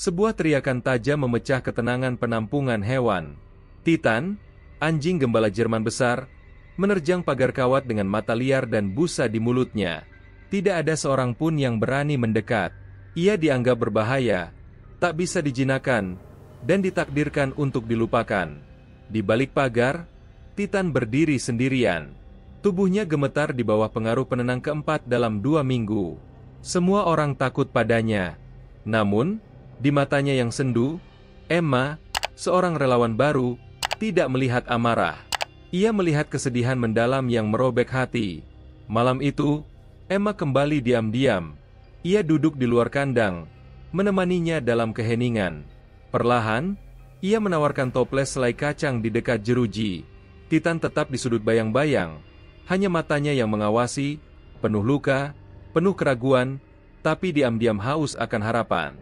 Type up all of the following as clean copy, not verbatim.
Sebuah teriakan tajam memecah ketenangan penampungan hewan. Titan, anjing gembala Jerman besar, menerjang pagar kawat dengan mata liar dan busa di mulutnya. Tidak ada seorang pun yang berani mendekat. Ia dianggap berbahaya, tak bisa dijinakkan, dan ditakdirkan untuk dilupakan. Di balik pagar, Titan berdiri sendirian. Tubuhnya gemetar di bawah pengaruh penenang keempat dalam 2 minggu. Semua orang takut padanya. Namun, di matanya yang sendu, Emma, seorang relawan baru, tidak melihat amarah. Ia melihat kesedihan mendalam yang merobek hati. Malam itu, Emma kembali diam-diam. Ia duduk di luar kandang, menemaninya dalam keheningan. Perlahan, ia menawarkan toples selai kacang di dekat jeruji. Titan tetap di sudut bayang-bayang. Hanya matanya yang mengawasi, penuh luka, penuh keraguan, tapi diam-diam haus akan harapan.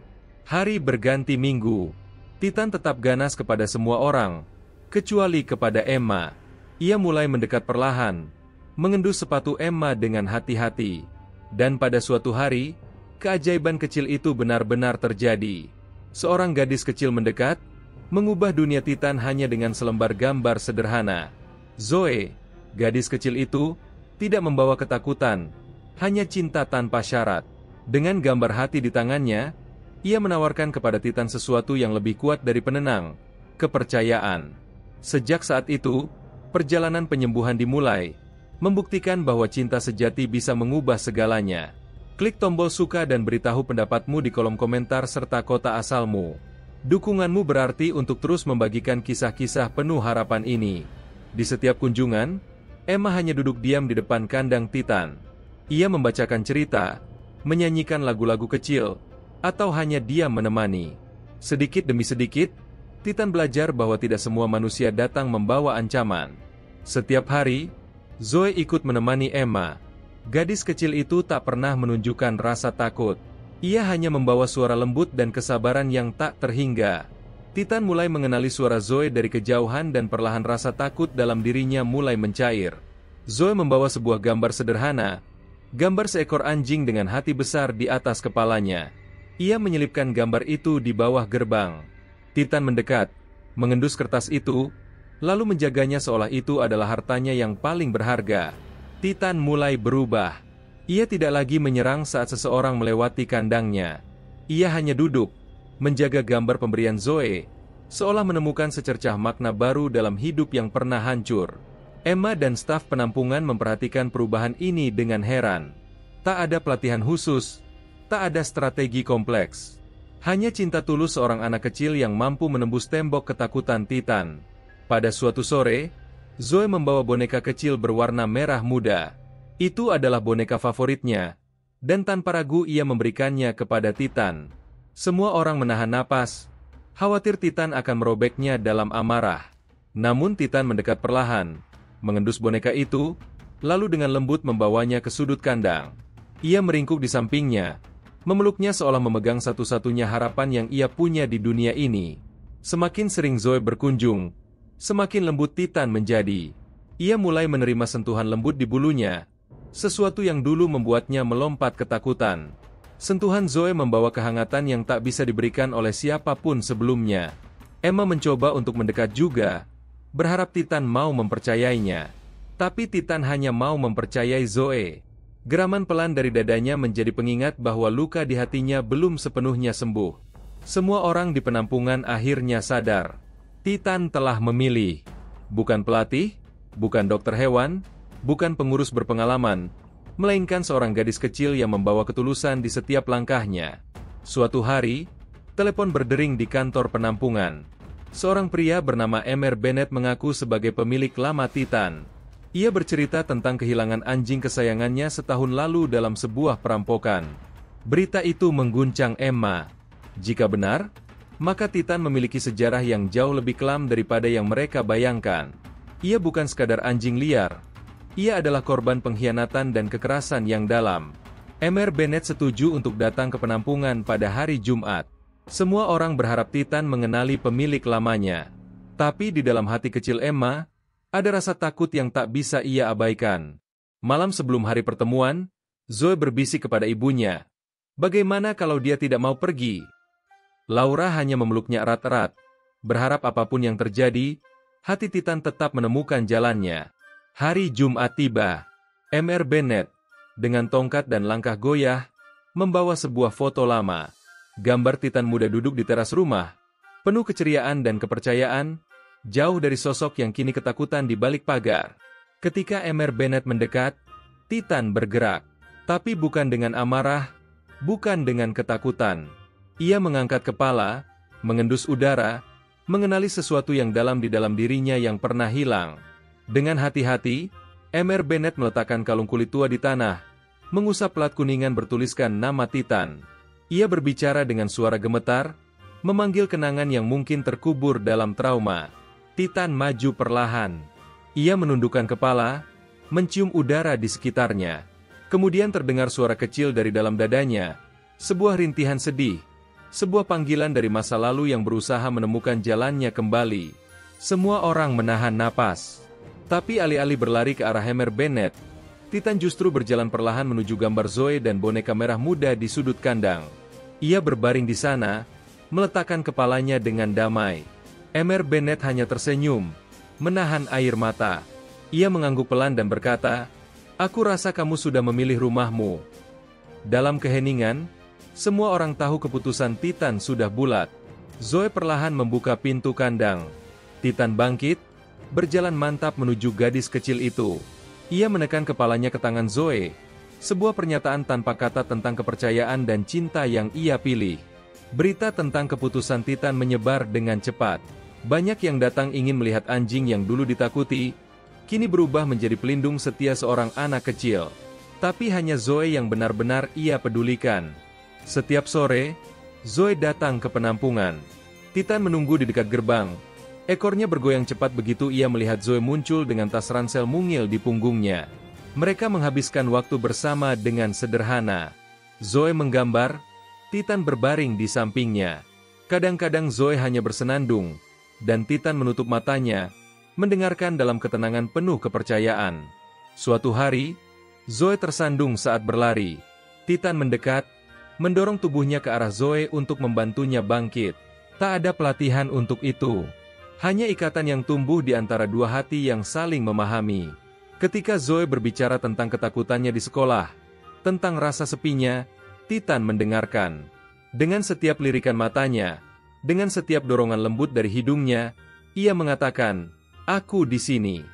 Hari berganti minggu. Titan tetap ganas kepada semua orang, kecuali kepada Emma. Ia mulai mendekat perlahan, mengendus sepatu Emma dengan hati-hati. Dan pada suatu hari, keajaiban kecil itu benar-benar terjadi. Seorang gadis kecil mendekat, mengubah dunia Titan hanya dengan selembar gambar sederhana. Zoe, gadis kecil itu, tidak membawa ketakutan, hanya cinta tanpa syarat. Dengan gambar hati di tangannya, ia menawarkan kepada Titan sesuatu yang lebih kuat dari penenang, kepercayaan. Sejak saat itu, perjalanan penyembuhan dimulai, membuktikan bahwa cinta sejati bisa mengubah segalanya. Klik tombol suka dan beritahu pendapatmu di kolom komentar serta kota asalmu. Dukunganmu berarti untuk terus membagikan kisah-kisah penuh harapan ini. Di setiap kunjungan, Emma hanya duduk diam di depan kandang Titan. Ia membacakan cerita, menyanyikan lagu-lagu kecil, atau hanya diam menemani. Sedikit demi sedikit, Titan belajar bahwa tidak semua manusia datang membawa ancaman. Setiap hari, Zoe ikut menemani Emma. Gadis kecil itu tak pernah menunjukkan rasa takut. Ia hanya membawa suara lembut dan kesabaran yang tak terhingga. Titan mulai mengenali suara Zoe dari kejauhan dan perlahan rasa takut dalam dirinya mulai mencair. Zoe membawa sebuah gambar sederhana, gambar seekor anjing dengan hati besar di atas kepalanya. Ia menyelipkan gambar itu di bawah gerbang. Titan mendekat, mengendus kertas itu, lalu menjaganya seolah itu adalah hartanya yang paling berharga. Titan mulai berubah. Ia tidak lagi menyerang saat seseorang melewati kandangnya. Ia hanya duduk, menjaga gambar pemberian Zoe, seolah menemukan secercah makna baru dalam hidup yang pernah hancur. Emma dan staf penampungan memperhatikan perubahan ini dengan heran. Tak ada pelatihan khusus, tak ada strategi kompleks. Hanya cinta tulus seorang anak kecil yang mampu menembus tembok ketakutan Titan. Pada suatu sore, Zoe membawa boneka kecil berwarna merah muda. Itu adalah boneka favoritnya, dan tanpa ragu ia memberikannya kepada Titan. Semua orang menahan napas, khawatir Titan akan merobeknya dalam amarah. Namun Titan mendekat perlahan, mengendus boneka itu, lalu dengan lembut membawanya ke sudut kandang. Ia meringkuk di sampingnya, memeluknya seolah memegang satu-satunya harapan yang ia punya di dunia ini. Semakin sering Zoe berkunjung, semakin lembut Titan menjadi. Ia mulai menerima sentuhan lembut di bulunya, sesuatu yang dulu membuatnya melompat ketakutan. Sentuhan Zoe membawa kehangatan yang tak bisa diberikan oleh siapapun sebelumnya. Emma mencoba untuk mendekat juga, berharap Titan mau mempercayainya. Tapi Titan hanya mau mempercayai Zoe. Geraman pelan dari dadanya menjadi pengingat bahwa luka di hatinya belum sepenuhnya sembuh. Semua orang di penampungan akhirnya sadar. Titan telah memilih. Bukan pelatih, bukan dokter hewan, bukan pengurus berpengalaman, melainkan seorang gadis kecil yang membawa ketulusan di setiap langkahnya. Suatu hari, telepon berdering di kantor penampungan. Seorang pria bernama Emmer Bennett mengaku sebagai pemilik lama Titan. Ia bercerita tentang kehilangan anjing kesayangannya setahun lalu dalam sebuah perampokan. Berita itu mengguncang Emma. Jika benar, maka Titan memiliki sejarah yang jauh lebih kelam daripada yang mereka bayangkan. Ia bukan sekadar anjing liar. Ia adalah korban pengkhianatan dan kekerasan yang dalam. Emmer Bennett setuju untuk datang ke penampungan pada hari Jumat. Semua orang berharap Titan mengenali pemilik lamanya. Tapi di dalam hati kecil Emma, ada rasa takut yang tak bisa ia abaikan. Malam sebelum hari pertemuan, Zoe berbisik kepada ibunya. Bagaimana kalau dia tidak mau pergi? Laura hanya memeluknya erat-erat, berharap apapun yang terjadi, hati Titan tetap menemukan jalannya. Hari Jumat tiba. Mr. Bennet, dengan tongkat dan langkah goyah, membawa sebuah foto lama. Gambar Titan muda duduk di teras rumah, penuh keceriaan dan kepercayaan, jauh dari sosok yang kini ketakutan di balik pagar. Ketika Mr. Bennet mendekat, Titan bergerak, tapi bukan dengan amarah, bukan dengan ketakutan. Ia mengangkat kepala, mengendus udara, mengenali sesuatu yang dalam di dalam dirinya yang pernah hilang. Dengan hati-hati, Mr. Bennet meletakkan kalung kulit tua di tanah, mengusap plat kuningan bertuliskan nama Titan. Ia berbicara dengan suara gemetar, memanggil kenangan yang mungkin terkubur dalam trauma. Titan maju perlahan. Ia menundukkan kepala, mencium udara di sekitarnya. Kemudian terdengar suara kecil dari dalam dadanya, sebuah rintihan sedih. Sebuah panggilan dari masa lalu yang berusaha menemukan jalannya kembali. Semua orang menahan napas. Tapi alih-alih berlari ke arah Mr. Bennet, Titan justru berjalan perlahan menuju gambar Zoe dan boneka merah muda di sudut kandang. Ia berbaring di sana, meletakkan kepalanya dengan damai. Mr. Bennet hanya tersenyum, menahan air mata. Ia mengangguk pelan dan berkata, "Aku rasa kamu sudah memilih rumahmu." Dalam keheningan, semua orang tahu keputusan Titan sudah bulat. Zoe perlahan membuka pintu kandang. Titan bangkit, berjalan mantap menuju gadis kecil itu. Ia menekan kepalanya ke tangan Zoe, sebuah pernyataan tanpa kata tentang kepercayaan dan cinta yang ia pilih. Berita tentang keputusan Titan menyebar dengan cepat. Banyak yang datang ingin melihat anjing yang dulu ditakuti, kini berubah menjadi pelindung setia seorang anak kecil. Tapi hanya Zoe yang benar-benar ia pedulikan. Setiap sore, Zoe datang ke penampungan. Titan menunggu di dekat gerbang. Ekornya bergoyang cepat begitu ia melihat Zoe muncul dengan tas ransel mungil di punggungnya. Mereka menghabiskan waktu bersama dengan sederhana. Zoe menggambar, Titan berbaring di sampingnya. Kadang-kadang Zoe hanya bersenandung, dan Titan menutup matanya, mendengarkan dalam ketenangan penuh kepercayaan. Suatu hari, Zoe tersandung saat berlari. Titan mendekat, mendorong tubuhnya ke arah Zoe untuk membantunya bangkit. Tak ada pelatihan untuk itu. Hanya ikatan yang tumbuh di antara dua hati yang saling memahami. Ketika Zoe berbicara tentang ketakutannya di sekolah, tentang rasa sepinya, Titan mendengarkan. Dengan setiap lirikan matanya, dengan setiap dorongan lembut dari hidungnya, ia mengatakan, "Aku di sini."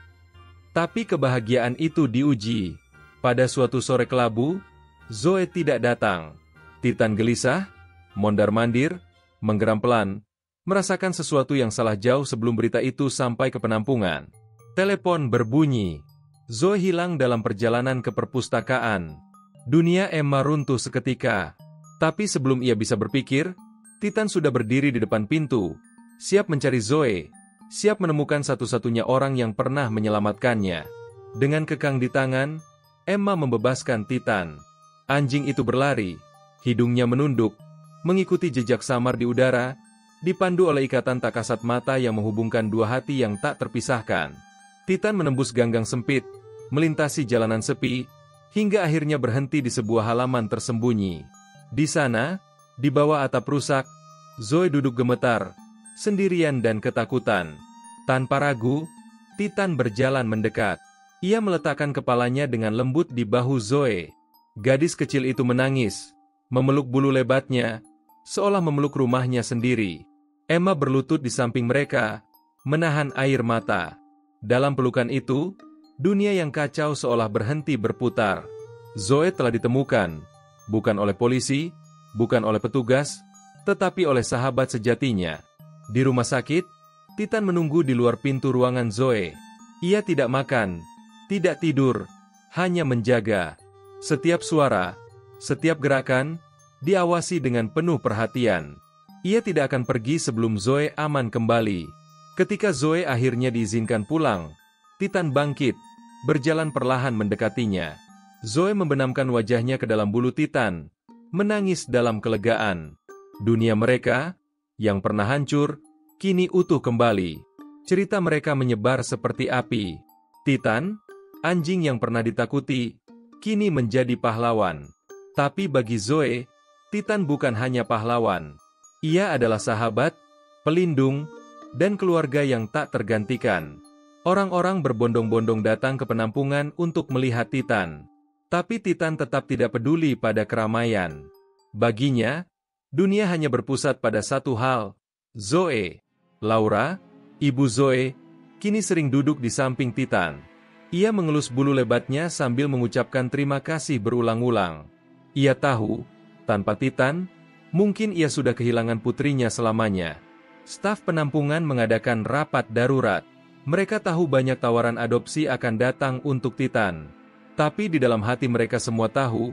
Tapi kebahagiaan itu diuji. Pada suatu sore kelabu, Zoe tidak datang. Titan gelisah, mondar-mandir, menggeram pelan, merasakan sesuatu yang salah jauh sebelum berita itu sampai ke penampungan. Telepon berbunyi. Zoe hilang dalam perjalanan ke perpustakaan. Dunia Emma runtuh seketika. Tapi sebelum ia bisa berpikir, Titan sudah berdiri di depan pintu, siap mencari Zoe, siap menemukan satu-satunya orang yang pernah menyelamatkannya. Dengan kekang di tangan, Emma membebaskan Titan. Anjing itu berlari. Hidungnya menunduk, mengikuti jejak samar di udara, dipandu oleh ikatan tak kasat mata yang menghubungkan dua hati yang tak terpisahkan. Titan menembus ganggang sempit, melintasi jalanan sepi, hingga akhirnya berhenti di sebuah halaman tersembunyi. Di sana, di bawah atap rusak, Zoe duduk gemetar, sendirian dan ketakutan. Tanpa ragu, Titan berjalan mendekat. Ia meletakkan kepalanya dengan lembut di bahu Zoe. Gadis kecil itu menangis, memeluk bulu lebatnya, seolah memeluk rumahnya sendiri. Emma berlutut di samping mereka, menahan air mata. Dalam pelukan itu, dunia yang kacau seolah berhenti berputar. Zoe telah ditemukan, bukan oleh polisi, bukan oleh petugas, tetapi oleh sahabat sejatinya. Di rumah sakit, Titan menunggu di luar pintu ruangan Zoe. Ia tidak makan, tidak tidur, hanya menjaga. Setiap suara, setiap gerakan, diawasi dengan penuh perhatian. Ia tidak akan pergi sebelum Zoe aman kembali. Ketika Zoe akhirnya diizinkan pulang, Titan bangkit, berjalan perlahan mendekatinya. Zoe membenamkan wajahnya ke dalam bulu Titan, menangis dalam kelegaan. Dunia mereka, yang pernah hancur, kini utuh kembali. Cerita mereka menyebar seperti api. Titan, anjing yang pernah ditakuti, kini menjadi pahlawan. Tapi bagi Zoe, Titan bukan hanya pahlawan. Ia adalah sahabat, pelindung, dan keluarga yang tak tergantikan. Orang-orang berbondong-bondong datang ke penampungan untuk melihat Titan. Tapi Titan tetap tidak peduli pada keramaian. Baginya, dunia hanya berpusat pada satu hal, Zoe. Laura, ibu Zoe, kini sering duduk di samping Titan. Ia mengelus bulu lebatnya sambil mengucapkan terima kasih berulang-ulang. Ia tahu, tanpa Titan, mungkin ia sudah kehilangan putrinya selamanya. Staf penampungan mengadakan rapat darurat. Mereka tahu banyak tawaran adopsi akan datang untuk Titan. Tapi di dalam hati mereka semua tahu,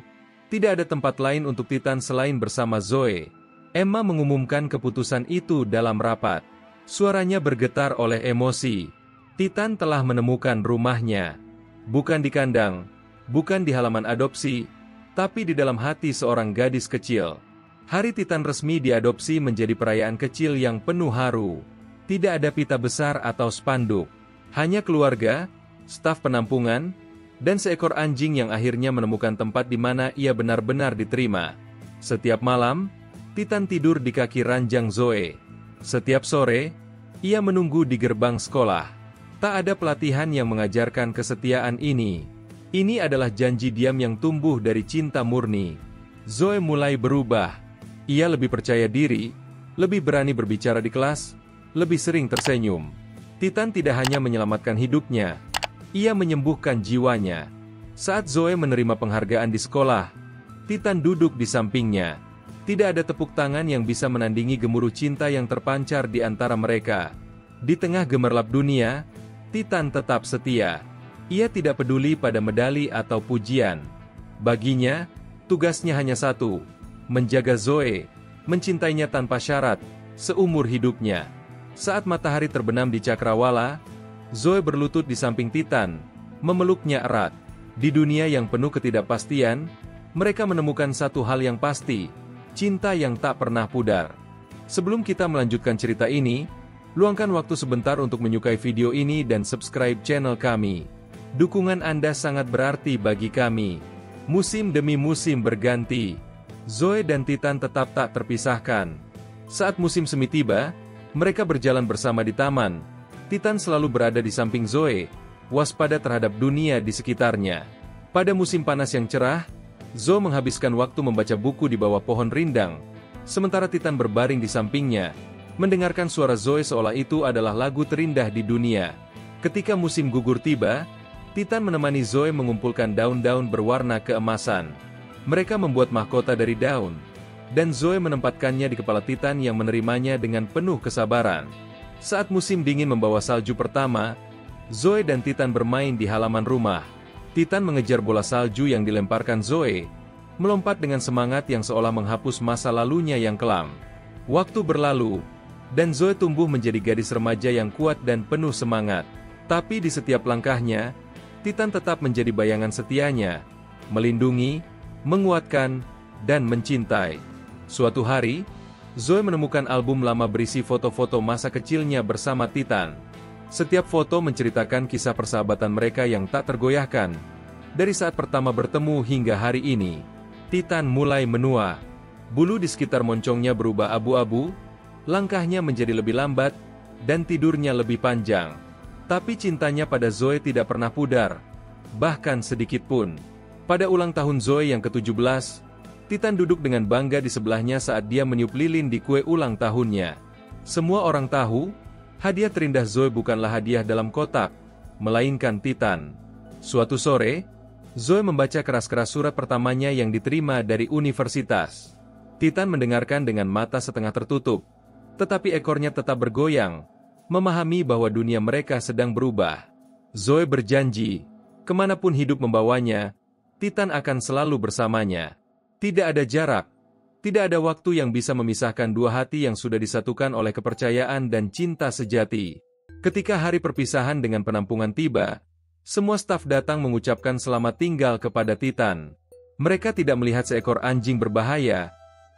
tidak ada tempat lain untuk Titan selain bersama Zoe. Emma mengumumkan keputusan itu dalam rapat. Suaranya bergetar oleh emosi. Titan telah menemukan rumahnya. Bukan di kandang, bukan di halaman adopsi, tapi di dalam hati seorang gadis kecil. Hari Titan resmi diadopsi menjadi perayaan kecil yang penuh haru. Tidak ada pita besar atau spanduk. Hanya keluarga, staf penampungan, dan seekor anjing yang akhirnya menemukan tempat di mana ia benar-benar diterima. Setiap malam, Titan tidur di kaki ranjang Zoe. Setiap sore, ia menunggu di gerbang sekolah. Tak ada pelatihan yang mengajarkan kesetiaan ini. Ini adalah janji diam yang tumbuh dari cinta murni. Zoe mulai berubah. Ia lebih percaya diri, lebih berani berbicara di kelas, lebih sering tersenyum. Titan tidak hanya menyelamatkan hidupnya, ia menyembuhkan jiwanya. Saat Zoe menerima penghargaan di sekolah, Titan duduk di sampingnya. Tidak ada tepuk tangan yang bisa menandingi gemuruh cinta yang terpancar di antara mereka. Di tengah gemerlap dunia, Titan tetap setia. Ia tidak peduli pada medali atau pujian. Baginya, tugasnya hanya satu, menjaga Zoe, mencintainya tanpa syarat, seumur hidupnya. Saat matahari terbenam di cakrawala, Zoe berlutut di samping Titan, memeluknya erat. Di dunia yang penuh ketidakpastian, mereka menemukan satu hal yang pasti, cinta yang tak pernah pudar. Sebelum kita melanjutkan cerita ini, luangkan waktu sebentar untuk menyukai video ini dan subscribe channel kami. Dukungan Anda sangat berarti bagi kami. Musim demi musim berganti, Zoe dan Titan tetap tak terpisahkan. Saat musim semi tiba, mereka berjalan bersama di taman. Titan selalu berada di samping Zoe, waspada terhadap dunia di sekitarnya. Pada musim panas yang cerah, Zoe menghabiskan waktu membaca buku di bawah pohon rindang, sementara Titan berbaring di sampingnya, mendengarkan suara Zoe seolah itu adalah lagu terindah di dunia. Ketika musim gugur tiba, Titan menemani Zoe mengumpulkan daun-daun berwarna keemasan. Mereka membuat mahkota dari daun, dan Zoe menempatkannya di kepala Titan yang menerimanya dengan penuh kesabaran. Saat musim dingin membawa salju pertama, Zoe dan Titan bermain di halaman rumah. Titan mengejar bola salju yang dilemparkan Zoe, melompat dengan semangat yang seolah menghapus masa lalunya yang kelam. Waktu berlalu, dan Zoe tumbuh menjadi gadis remaja yang kuat dan penuh semangat. Tapi di setiap langkahnya, Titan tetap menjadi bayangan setianya, melindungi, menguatkan, dan mencintai. Suatu hari, Zoe menemukan album lama berisi foto-foto masa kecilnya bersama Titan. Setiap foto menceritakan kisah persahabatan mereka yang tak tergoyahkan. Dari saat pertama bertemu hingga hari ini, Titan mulai menua. Bulu di sekitar moncongnya berubah abu-abu, langkahnya menjadi lebih lambat, dan tidurnya lebih panjang. Tapi cintanya pada Zoe tidak pernah pudar, bahkan sedikit pun. Pada ulang tahun Zoe yang ke-17, Titan duduk dengan bangga di sebelahnya saat dia meniup lilin di kue ulang tahunnya. Semua orang tahu, hadiah terindah Zoe bukanlah hadiah dalam kotak, melainkan Titan. Suatu sore, Zoe membaca keras-keras surat pertamanya yang diterima dari universitas. Titan mendengarkan dengan mata setengah tertutup, tetapi ekornya tetap bergoyang, memahami bahwa dunia mereka sedang berubah. Zoe berjanji, kemanapun hidup membawanya, Titan akan selalu bersamanya. Tidak ada jarak, tidak ada waktu yang bisa memisahkan dua hati yang sudah disatukan oleh kepercayaan dan cinta sejati. Ketika hari perpisahan dengan penampungan tiba, semua staf datang mengucapkan selamat tinggal kepada Titan. Mereka tidak melihat seekor anjing berbahaya,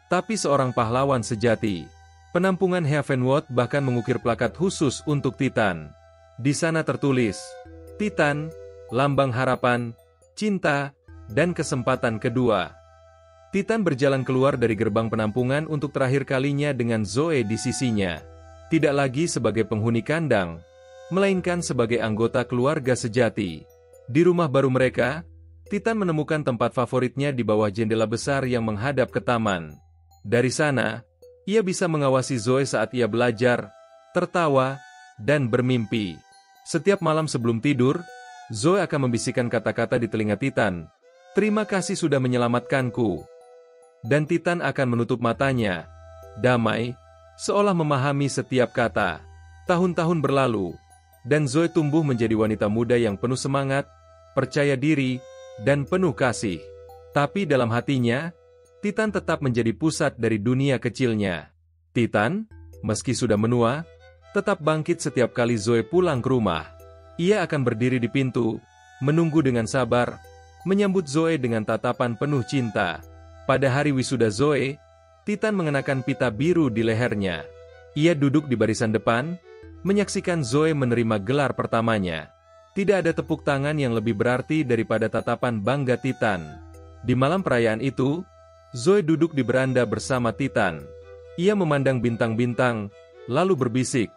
tapi seorang pahlawan sejati. Penampungan Heavenwood bahkan mengukir plakat khusus untuk Titan. Di sana tertulis, Titan, lambang harapan, cinta, dan kesempatan kedua. Titan berjalan keluar dari gerbang penampungan untuk terakhir kalinya dengan Zoe di sisinya. Tidak lagi sebagai penghuni kandang, melainkan sebagai anggota keluarga sejati. Di rumah baru mereka, Titan menemukan tempat favoritnya di bawah jendela besar yang menghadap ke taman. Dari sana, ia bisa mengawasi Zoe saat ia belajar, tertawa, dan bermimpi. Setiap malam sebelum tidur, Zoe akan membisikkan kata-kata di telinga Titan. "Terima kasih sudah menyelamatkanku." Dan Titan akan menutup matanya, damai, seolah memahami setiap kata. Tahun-tahun berlalu, dan Zoe tumbuh menjadi wanita muda yang penuh semangat, percaya diri, dan penuh kasih. Tapi dalam hatinya, Titan tetap menjadi pusat dari dunia kecilnya. Titan, meski sudah menua, tetap bangkit setiap kali Zoe pulang ke rumah. Ia akan berdiri di pintu, menunggu dengan sabar, menyambut Zoe dengan tatapan penuh cinta. Pada hari wisuda Zoe, Titan mengenakan pita biru di lehernya. Ia duduk di barisan depan, menyaksikan Zoe menerima gelar pertamanya. Tidak ada tepuk tangan yang lebih berarti daripada tatapan bangga Titan. Di malam perayaan itu, Zoe duduk di beranda bersama Titan. Ia memandang bintang-bintang, lalu berbisik,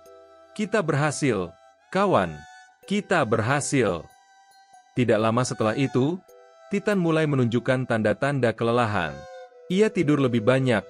"Kita berhasil, kawan. Kita berhasil." Tidak lama setelah itu, Titan mulai menunjukkan tanda-tanda kelelahan. Ia tidur lebih banyak,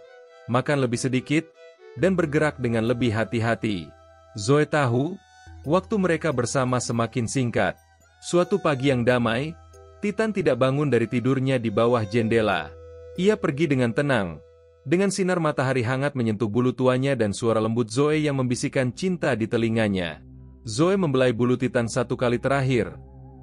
makan lebih sedikit, dan bergerak dengan lebih hati-hati. Zoe tahu, waktu mereka bersama semakin singkat. Suatu pagi yang damai, Titan tidak bangun dari tidurnya di bawah jendela. Ia pergi dengan tenang, dengan sinar matahari hangat menyentuh bulu tuanya dan suara lembut Zoe yang membisikkan cinta di telinganya. Zoe membelai bulu Titan satu kali terakhir,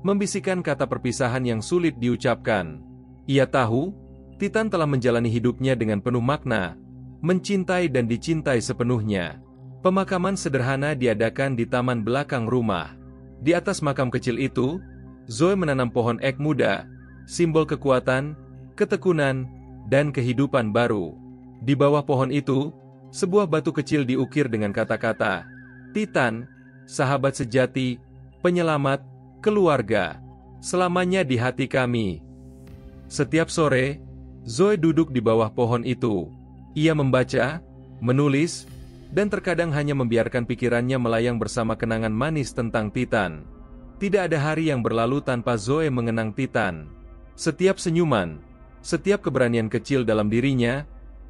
membisikkan kata perpisahan yang sulit diucapkan. Ia tahu, Titan telah menjalani hidupnya dengan penuh makna, mencintai dan dicintai sepenuhnya. Pemakaman sederhana diadakan di taman belakang rumah. Di atas makam kecil itu, Zoe menanam pohon ek muda, simbol kekuatan, ketekunan, dan kehidupan baru. Di bawah pohon itu, sebuah batu kecil diukir dengan kata-kata, "Titan, sahabat sejati, penyelamat, keluarga, selamanya di hati kami." Setiap sore, Zoe duduk di bawah pohon itu. Ia membaca, menulis, dan terkadang hanya membiarkan pikirannya melayang bersama kenangan manis tentang Titan. Tidak ada hari yang berlalu tanpa Zoe mengenang Titan. Setiap senyuman, setiap keberanian kecil dalam dirinya,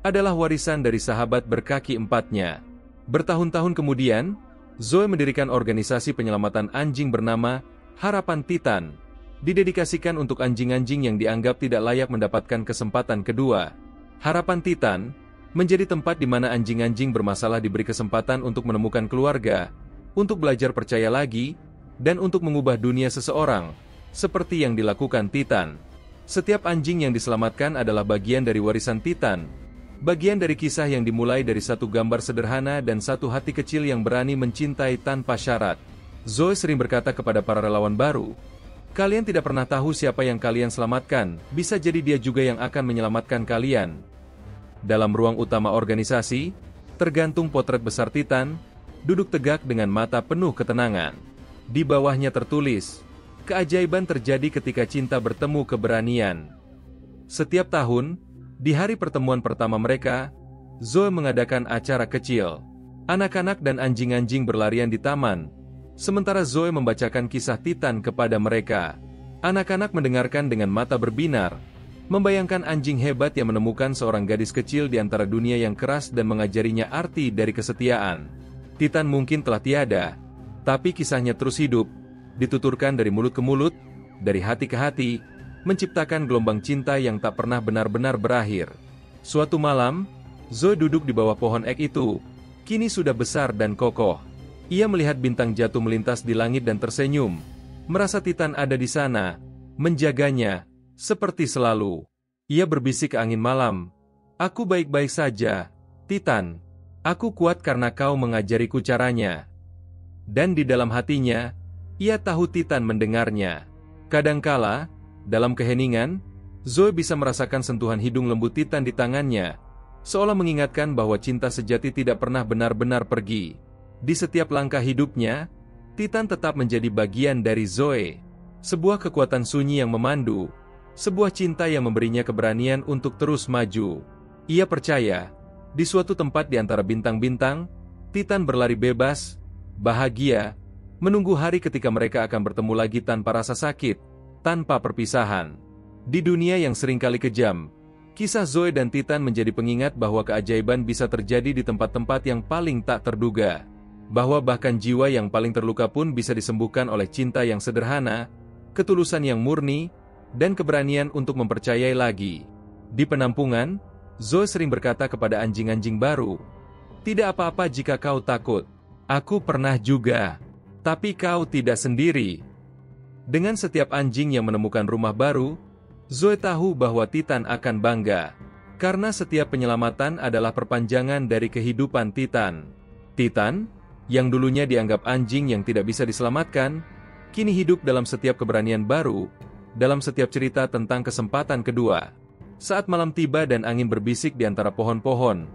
adalah warisan dari sahabat berkaki empatnya. Bertahun-tahun kemudian, Zoe mendirikan organisasi penyelamatan anjing bernama Harapan Titan, didedikasikan untuk anjing-anjing yang dianggap tidak layak mendapatkan kesempatan kedua. Harapan Titan menjadi tempat di mana anjing-anjing bermasalah diberi kesempatan untuk menemukan keluarga, untuk belajar percaya lagi, dan untuk mengubah dunia seseorang, seperti yang dilakukan Titan. Setiap anjing yang diselamatkan adalah bagian dari warisan Titan, bagian dari kisah yang dimulai dari satu gambar sederhana dan satu hati kecil yang berani mencintai tanpa syarat. Zoe sering berkata kepada para relawan baru, "Kalian tidak pernah tahu siapa yang kalian selamatkan, bisa jadi dia juga yang akan menyelamatkan kalian." Dalam ruang utama organisasi, tergantung potret besar Titan, duduk tegak dengan mata penuh ketenangan. Di bawahnya tertulis, "Keajaiban terjadi ketika cinta bertemu keberanian." Setiap tahun, di hari pertemuan pertama mereka, Zoe mengadakan acara kecil. Anak-anak dan anjing-anjing berlarian di taman, sementara Zoe membacakan kisah Titan kepada mereka. Anak-anak mendengarkan dengan mata berbinar, membayangkan anjing hebat yang menemukan seorang gadis kecil di antara dunia yang keras dan mengajarinya arti dari kesetiaan. Titan mungkin telah tiada, tapi kisahnya terus hidup, dituturkan dari mulut ke mulut, dari hati ke hati, menciptakan gelombang cinta yang tak pernah benar-benar berakhir. Suatu malam, Zoe duduk di bawah pohon ek itu, kini sudah besar dan kokoh. Ia melihat bintang jatuh melintas di langit dan tersenyum, merasa Titan ada di sana, menjaganya, seperti selalu. Ia berbisik ke angin malam, "Aku baik-baik saja, Titan. Aku kuat karena kau mengajariku caranya." Dan di dalam hatinya, ia tahu Titan mendengarnya. Kadangkala, dalam keheningan, Zoe bisa merasakan sentuhan hidung lembut Titan di tangannya, seolah mengingatkan bahwa cinta sejati tidak pernah benar-benar pergi. Di setiap langkah hidupnya, Titan tetap menjadi bagian dari Zoe, sebuah kekuatan sunyi yang memandu, Sebuah cinta yang memberinya keberanian untuk terus maju. Ia percaya, di suatu tempat di antara bintang-bintang, Titan berlari bebas, bahagia, menunggu hari ketika mereka akan bertemu lagi tanpa rasa sakit, tanpa perpisahan. Di dunia yang seringkali kejam, kisah Zoe dan Titan menjadi pengingat bahwa keajaiban bisa terjadi di tempat-tempat yang paling tak terduga. Bahwa bahkan jiwa yang paling terluka pun bisa disembuhkan oleh cinta yang sederhana, ketulusan yang murni, dan keberanian untuk mempercayai lagi. Di penampungan, Zoe sering berkata kepada anjing-anjing baru, "Tidak apa-apa jika kau takut. Aku pernah juga. Tapi kau tidak sendiri." Dengan setiap anjing yang menemukan rumah baru, Zoe tahu bahwa Titan akan bangga. Karena setiap penyelamatan adalah perpanjangan dari kehidupan Titan. Titan, yang dulunya dianggap anjing yang tidak bisa diselamatkan, kini hidup dalam setiap keberanian baru, dalam setiap cerita tentang kesempatan kedua. Saat malam tiba dan angin berbisik di antara pohon-pohon,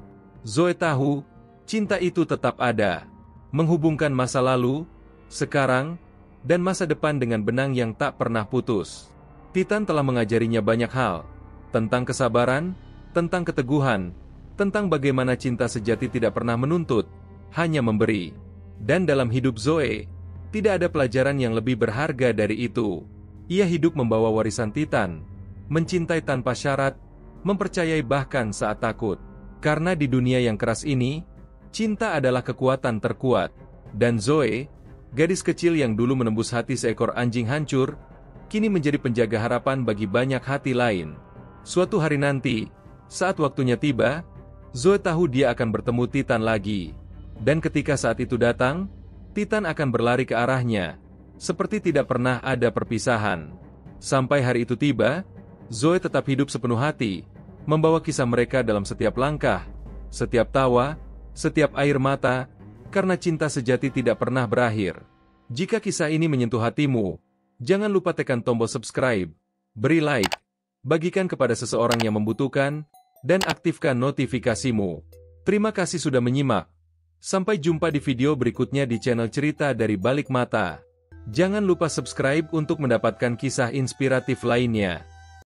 Zoe tahu, cinta itu tetap ada, menghubungkan masa lalu, sekarang, dan masa depan dengan benang yang tak pernah putus. Titan telah mengajarinya banyak hal, tentang kesabaran, tentang keteguhan, tentang bagaimana cinta sejati tidak pernah menuntut, hanya memberi. Dan dalam hidup Zoe, tidak ada pelajaran yang lebih berharga dari itu. Ia hidup membawa warisan Titan, mencintai tanpa syarat, mempercayai bahkan saat takut. Karena di dunia yang keras ini, cinta adalah kekuatan terkuat. Dan Zoe, gadis kecil yang dulu menembus hati seekor anjing hancur, kini menjadi penjaga harapan bagi banyak hati lain. Suatu hari nanti, saat waktunya tiba, Zoe tahu dia akan bertemu Titan lagi. Dan ketika saat itu datang, Titan akan berlari ke arahnya, seperti tidak pernah ada perpisahan. Sampai hari itu tiba, Zoe tetap hidup sepenuh hati, membawa kisah mereka dalam setiap langkah, setiap tawa, setiap air mata, karena cinta sejati tidak pernah berakhir. Jika kisah ini menyentuh hatimu, jangan lupa tekan tombol subscribe, beri like, bagikan kepada seseorang yang membutuhkan, dan aktifkan notifikasimu. Terima kasih sudah menyimak. Sampai jumpa di video berikutnya di channel Cerita dari Balik Mata. Jangan lupa subscribe untuk mendapatkan kisah inspiratif lainnya.